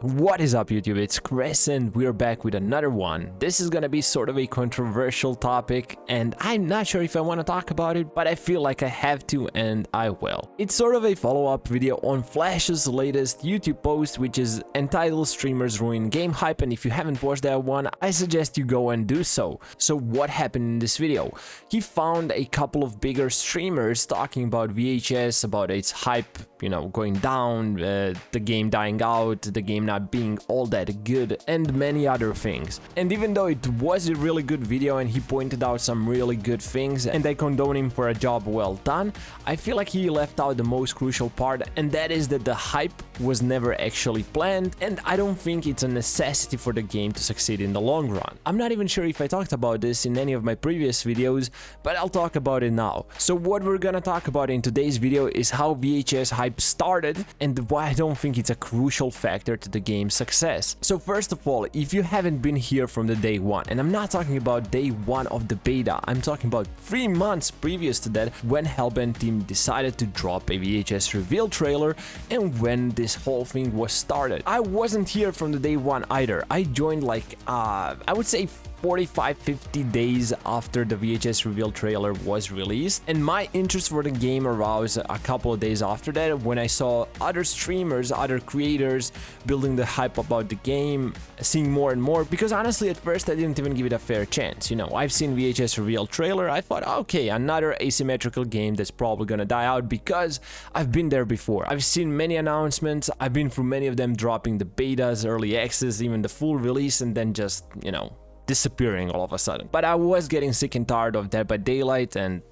What is up, YouTube? It's Chris and we're back with another one. This is gonna be sort of a controversial topic and I'm not sure if I want to talk about it, but I feel like I have to and I will. It's sort of a follow-up video on Flash's latest YouTube post, which is entitled Streamers Ruin Game Hype, and if you haven't watched that one, I suggest you go and do so. So what happened in this video? He found a couple of bigger streamers talking about VHS, about its hype, going down, the game dying out, the game not being all that good, and many other things. And even though it was a really good video and he pointed out some really good things, and I condone him for a job well done, I feel like he left out the most crucial part, and that is that the hype was never actually planned, and I don't think it's a necessity for the game to succeed in the long run. I'm not even sure if I talked about this in any of my previous videos, but I'll talk about it now. So what we're gonna talk about in today's video is how VHS hype started and why I don't think it's a crucial factor to the game's success. So first of all, if you haven't been here from the day one, and I'm not talking about day one of the beta, I'm talking about 3 months previous to that, when Hellbent team decided to drop a VHS reveal trailer and when this whole thing was started. I wasn't here from the day one either. I joined like, I would say 45-50 days after the VHS reveal trailer was released, and my interest for the game aroused a couple of days after that when I saw other streamers, other creators building the hype about the game, seeing more and more, because honestly at first I didn't even give it a fair chance. I've seen VHS reveal trailer, I thought, okay, another asymmetrical game that's probably gonna die out because I've been there before. I've seen many announcements, I've been through many of them dropping the betas, early access, even the full release, and then just, disappearing all of a sudden. But I was getting sick and tired of Dead by Daylight, and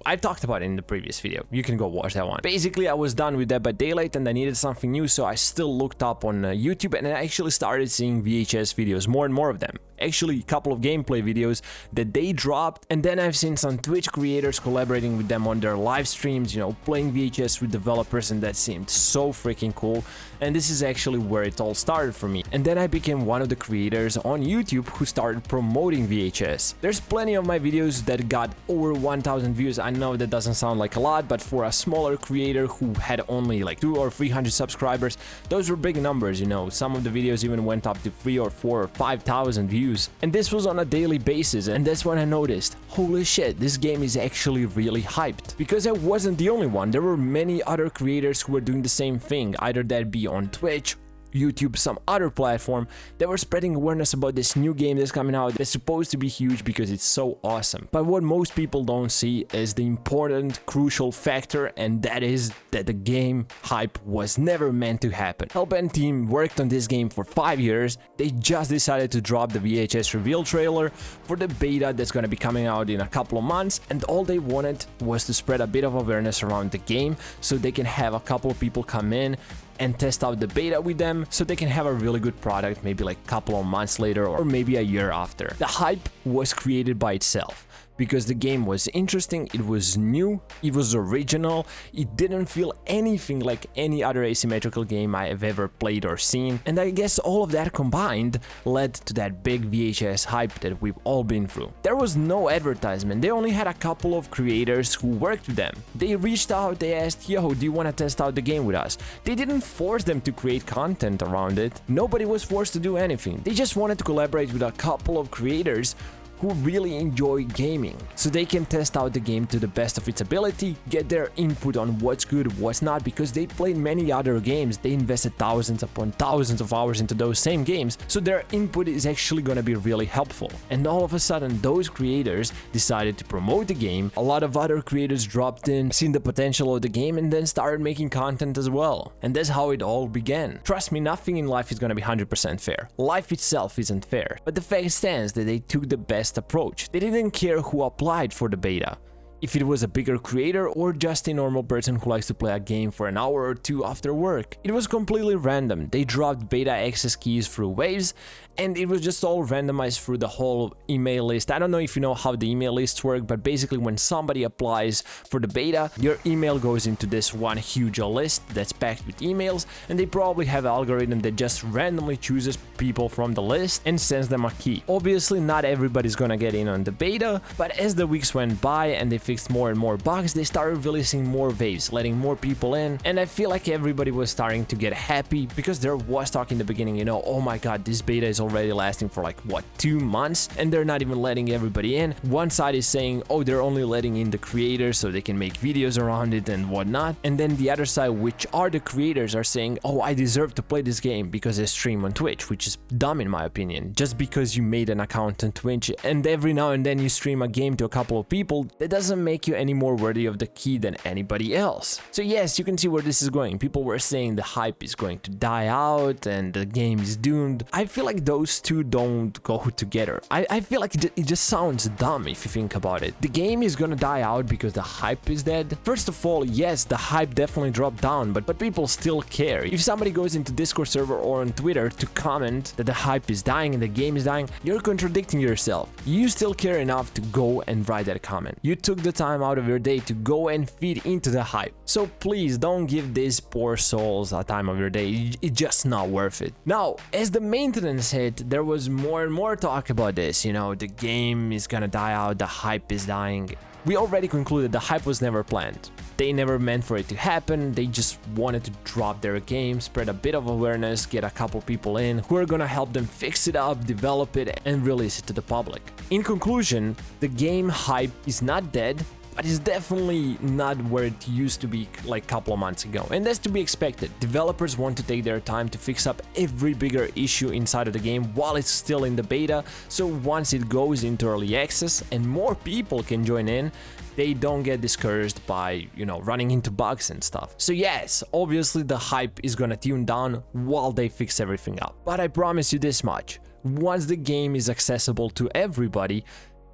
I talked about it in the previous video. You can go watch that one. Basically, I was done with Dead by Daylight and I needed something new, so I still looked up on YouTube and I actually started seeing VHS videos, more and more of them. Actually, a couple of gameplay videos that they dropped, and then I've seen some Twitch creators collaborating with them on their live streams, playing VHS with developers, and that seemed so freaking cool. And this is actually where it all started for me. And then I became one of the creators on YouTube who started promoting VHS. There's plenty of my videos that got over 1,000 views. I know that doesn't sound like a lot, but for a smaller creator who had only like 200 or 300 subscribers, those were big numbers. Some of the videos even went up to 3,000 or 4,000 or 5,000 views. And this was on a daily basis, and that's when I noticed, holy shit, this game is actually really hyped. Because I wasn't the only one, there were many other creators who were doing the same thing, either that be on Twitch, YouTube, some other platform, that were spreading awareness about this new game that's coming out that's supposed to be huge because it's so awesome. But what most people don't see is the important, crucial factor, and that is that the game hype was never meant to happen. Hellbent team worked on this game for 5 years. They just decided to drop the VHS reveal trailer for the beta that's gonna be coming out in a couple of months, and all they wanted was to spread a bit of awareness around the game so they can have a couple of people come in and test out the beta with them, so they can have a really good product maybe like a couple of months later or maybe a year after. The hype was created by itself because the game was interesting, it was new, it was original, it didn't feel anything like any other asymmetrical game I have ever played or seen, and I guess all of that combined led to that big VHS hype that we've all been through. There was no advertisement, they only had a couple of creators who worked with them. They reached out, they asked, yo, do you want to test out the game with us? They didn't force them to create content around it, nobody was forced to do anything. They just wanted to collaborate with a couple of creators who really enjoy gaming, so they can test out the game to the best of its ability, get their input on what's good, what's not, because they played many other games, they invested thousands upon thousands of hours into those same games, so their input is actually gonna be really helpful. And all of a sudden, those creators decided to promote the game, a lot of other creators dropped in, seen the potential of the game, and then started making content as well. And that's how it all began. Trust me, nothing in life is gonna be 100% fair. Life itself isn't fair, but the fact stands that they took the best approach. They didn't care who applied for the beta, if it was a bigger creator or just a normal person who likes to play a game for an hour or two after work. It was completely random. They dropped beta access keys through waves, and it was just all randomized through the whole email list. I don't know if you know how the email lists work, but basically when somebody applies for the beta, your email goes into this one huge list that's packed with emails, and they probably have an algorithm that just randomly chooses people from the list and sends them a key. Obviously not everybody's gonna get in on the beta, but as the weeks went by and they figured fixed more and more bugs, they started releasing more waves, letting more people in, and I feel like everybody was starting to get happy because there was talk in the beginning, you know, oh my god, this beta is already lasting for like, what, 2 months, and they're not even letting everybody in. One side is saying, oh, they're only letting in the creators so they can make videos around it and whatnot, and then the other side, which are the creators, are saying, oh, I deserve to play this game because I stream on Twitch, which is dumb in my opinion. Just because you made an account on Twitch and every now and then you stream a game to a couple of people, that doesn't make you any more worthy of the key than anybody else. So yes, you can see where this is going. People were saying the hype is going to die out and the game is doomed. I feel like those two don't go together. I feel like it just sounds dumb if you think about it. The game is gonna die out because the hype is dead. First of all, yes, the hype definitely dropped down, but people still care. If somebody goes into Discord server or on Twitter to comment that the hype is dying and the game is dying, you're contradicting yourself. You still care enough to go and write that comment. You took the time out of your day to go and feed into the hype. So please don't give these poor souls a time of your day. It's just not worth it. Now, as the maintenance hit, there was more and more talk about this. You know, the game is gonna die out, the hype is dying. We already concluded the hype was never planned. They never meant for it to happen, they just wanted to drop their game, spread a bit of awareness, get a couple people in who are gonna help them fix it up, develop it, and release it to the public. In conclusion, the game hype is not dead, but it's definitely not where it used to be like a couple of months ago. And that's to be expected. Developers want to take their time to fix up every bigger issue inside of the game while it's still in the beta, so once it goes into early access and more people can join in, they don't get discouraged by, you know, running into bugs and stuff. So yes, obviously the hype is gonna tune down while they fix everything up. But I promise you this much, once the game is accessible to everybody,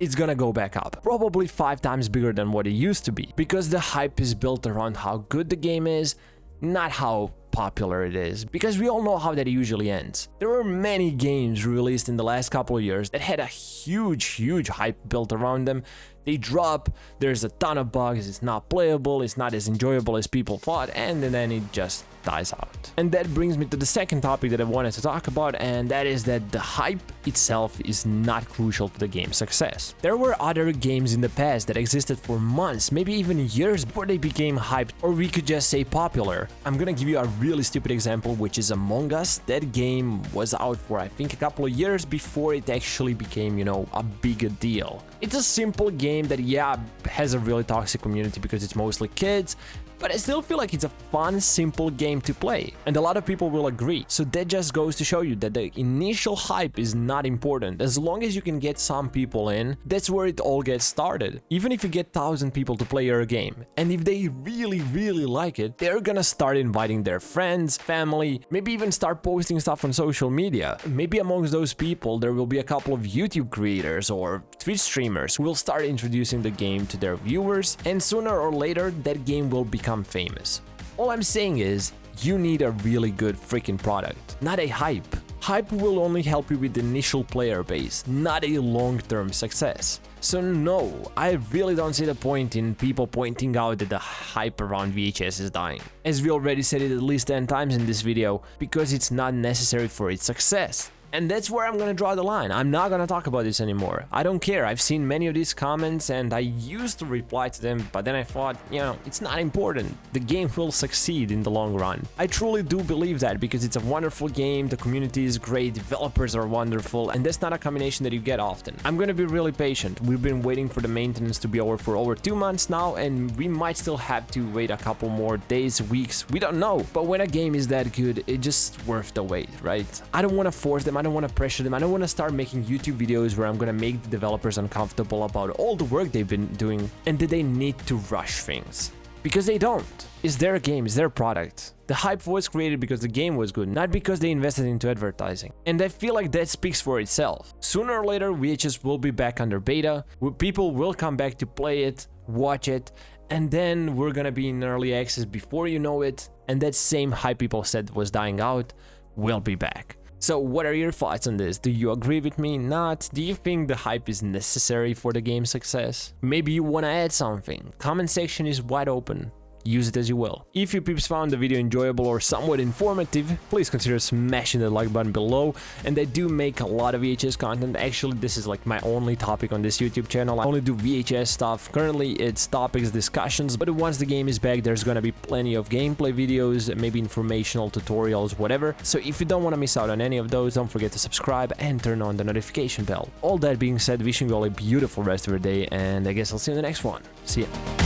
it's gonna go back up, probably 5 times bigger than what it used to be, because the hype is built around how good the game is, not how popular it is, because we all know how that usually ends. There were many games released in the last couple of years that had a huge hype built around them. They drop, there's a ton of bugs, it's not playable, it's not as enjoyable as people thought, and then it just dies out. And that brings me to the second topic that I wanted to talk about, and that is that the hype itself is not crucial to the game's success. There were other games in the past that existed for months, maybe even years before they became hyped, or we could just say popular. I'm gonna give you a really stupid example, which is Among Us. That game was out for I think a couple of years before it actually became, you know, a bigger deal. It's a simple game that, yeah, has a really toxic community because it's mostly kids, but I still feel like it's a fun, simple game to play, and a lot of people will agree. So that just goes to show you that the initial hype is not important. As long as you can get some people in, that's where it all gets started. Even if you get 1,000 people to play your game, and if they really like it, they're gonna start inviting their friends, family, maybe even start posting stuff on social media. Maybe amongst those people, there will be a couple of YouTube creators or Twitch streamers who will start introducing the game to their viewers, and sooner or later, that game will become famous. All I'm saying is, you need a really good freaking product, not a hype. Hype will only help you with the initial player base, not a long-term success. So no, I really don't see the point in people pointing out that the hype around VHS is dying. As we already said it at least 10 times in this video, because it's not necessary for its success. And that's where I'm gonna draw the line. I'm not gonna talk about this anymore. I don't care. I've seen many of these comments and I used to reply to them, but then I thought, you know, it's not important. The game will succeed in the long run. I truly do believe that because it's a wonderful game, the community is great, developers are wonderful, and that's not a combination that you get often. I'm gonna be really patient. We've been waiting for the maintenance to be over for over 2 months now, and we might still have to wait a couple more days, weeks, we don't know. But when a game is that good, it's just worth the wait, right? I don't wanna force them, I don't want to pressure them, I don't want to start making YouTube videos where I'm going to make the developers uncomfortable about all the work they've been doing and that they need to rush things. Because they don't. It's their game, it's their product. The hype was created because the game was good, not because they invested into advertising. And I feel like that speaks for itself. Sooner or later, VHS will be back under beta, where people will come back to play it, watch it, and then we're gonna be in early access before you know it, and that same hype people said was dying out will be back. So what are your thoughts on this? Do you agree with me? Not? Do you think the hype is necessary for the game's success? Maybe you want to add something. Comment section is wide open. use it as you will. If you peeps found the video enjoyable or somewhat informative, please consider smashing the like button below. And I do make a lot of VHS content. Actually, this is like my only topic on this YouTube channel. I only do VHS stuff. Currently, it's topics, discussions, but once the game is back, there's gonna be plenty of gameplay videos, maybe informational tutorials, whatever. So if you don't want to miss out on any of those, don't forget to subscribe and turn on the notification bell. All that being said, wishing you all a beautiful rest of your day, and I guess I'll see you in the next one. See ya.